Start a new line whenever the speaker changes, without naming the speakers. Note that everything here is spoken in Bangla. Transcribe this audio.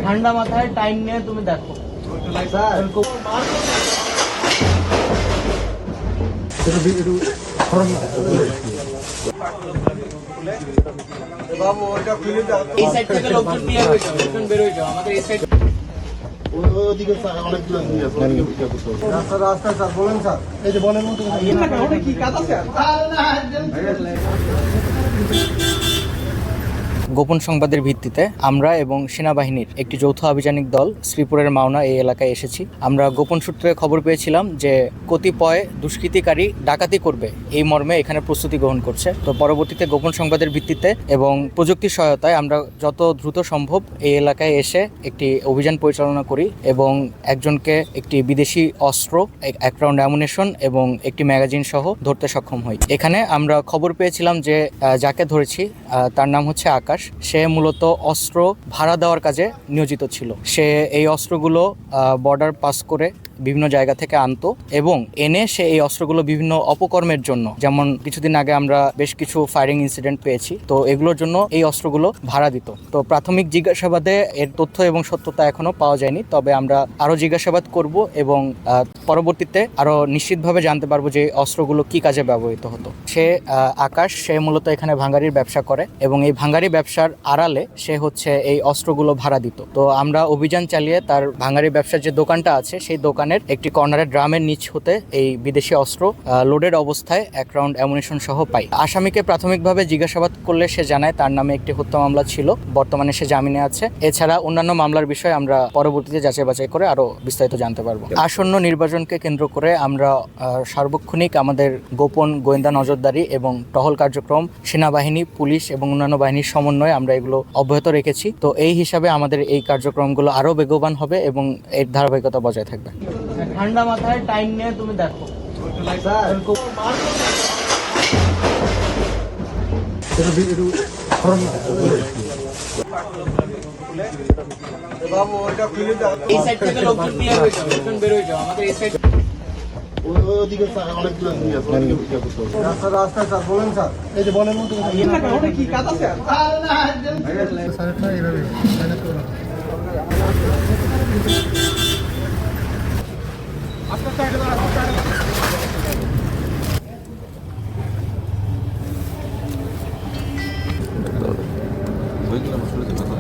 ঠান্ডা মাথায় টাইম নিয়ে তুমি দেখো এই সাইড থেকে লোকজন ক্লিয়ার হয়ে যাবে, লোকজন বের হয়ে যাবে আমাদের এই সাইড।
ওদিকে অনেক রাস্তা স্যার বলেন স্যার, এই যে বলেন মতো কি কাজ আছে।
গোপন সংবাদের ভিত্তিতে আমরা এবং সেনাবাহিনীর একটি যৌথ আভিযানিক দল শ্রীপুরের মাওনা এই এলাকায় এসেছি। আমরা গোপন সূত্রে খবর পেয়েছিলাম যে কতিপয় দুষ্কৃতিকারী ডাকাতি করবে, এই মর্মে এখানে প্রস্তুতি গ্রহণ করছে। তো পরবর্তীতে গোপন সংবাদের ভিত্তিতে এবং প্রযুক্তির সহায়তায় আমরা যত দ্রুত সম্ভব এই এলাকায় এসে একটি অভিযান পরিচালনা করি এবং একজনকে একটি বিদেশি অস্ত্র, এক রাউন্ড অ্যামুনেশন এবং একটি ম্যাগাজিন সহ ধরতে সক্ষম হই। এখানে আমরা খবর পেয়েছিলাম যে যাকে ধরেছি তার নাম হচ্ছে আকাশ। সে মূলত অস্ত্র ভাড়া দেওয়ার কাজে নিয়োজিত ছিল। সে এই অস্ত্রগুলো বর্ডার পাস করে বিভিন্ন জায়গা থেকে আনতো এবং এনে সে এই অস্ত্রগুলো বিভিন্ন অপকর্মের জন্য, যেমন কিছুদিন আগে আমরা বেশ কিছু ফায়ারিং ইনসিডেন্ট পেয়েছি, তো এগুলোর জন্য এই অস্ত্রগুলো ভাড়া দিত। তো প্রাথমিক জিজ্ঞাসাবাদে এর তথ্য এবং সত্যতা এখনো পাওয়া যায়নি, তবে আমরা আরো জিজ্ঞাসাবাদ করব এবং পরবর্তীতে আরো নিশ্চিতভাবে জানতে পারবো যে অস্ত্রগুলো কি কাজে ব্যবহৃত হতো। সে আকাশ, সে মূলত এখানে ভাঙ্গারির ব্যবসা করে এবং এই ভাঙ্গারি ব্যবসার আড়ালে সে হচ্ছে এই অস্ত্রগুলো ভাড়া দিত। তো আমরা অভিযান চালিয়ে তার ভাঙ্গারি ব্যবসার যে দোকানটা আছে সেই দোকানের একটি কর্নারের ড্রামের নিচ হতে এই বিদেশি অস্ত্র লোডেড অবস্থায় এক রাউন্ড অ্যামুনেশন সহ পাই। আসামিকে প্রাথমিকভাবে জিজ্ঞাসাবাদ করলে সে জানায় তার নামে একটি হত্যা মামলা ছিল, বর্তমানে সে জামিনে আছে। এছাড়া অন্যান্য মামলার বিষয়ে আমরা পরবর্তীতে যাচাই বাছাই করে আরো বিস্তারিত জানতে পারবো। আসন্ন নির্বাচনকে কেন্দ্র করে আমরা সার্বক্ষণিক আমাদের গোপন গোয়েন্দা নজরদারি এবং টহল কার্যক্রম, সেনাবাহিনী, পুলিশ এবং অন্যান্য বাহিনীর সমন্বয়ে আমরা এগুলো অব্যাহত রেখেছি। তো এই হিসাবে আমাদের এই কার্যক্রমগুলো আরো বেগবান হবে এবং এর ধারাবাহিকতা বজায় থাকবে।
ঠান্ডা মাথায় টাইম নিয়ে তুমি দেখো এই সাইড থেকে লোকজন ক্লিয়ার হয়ে যাবে, লোকজন বের হয়ে যাবে আমাদের এই সাইড।
ওদিকে অনেক রাস্তা স্যার বলেন স্যার, এই যে বলেন মতো কি কাজ আছে।
저희는 소리도 나서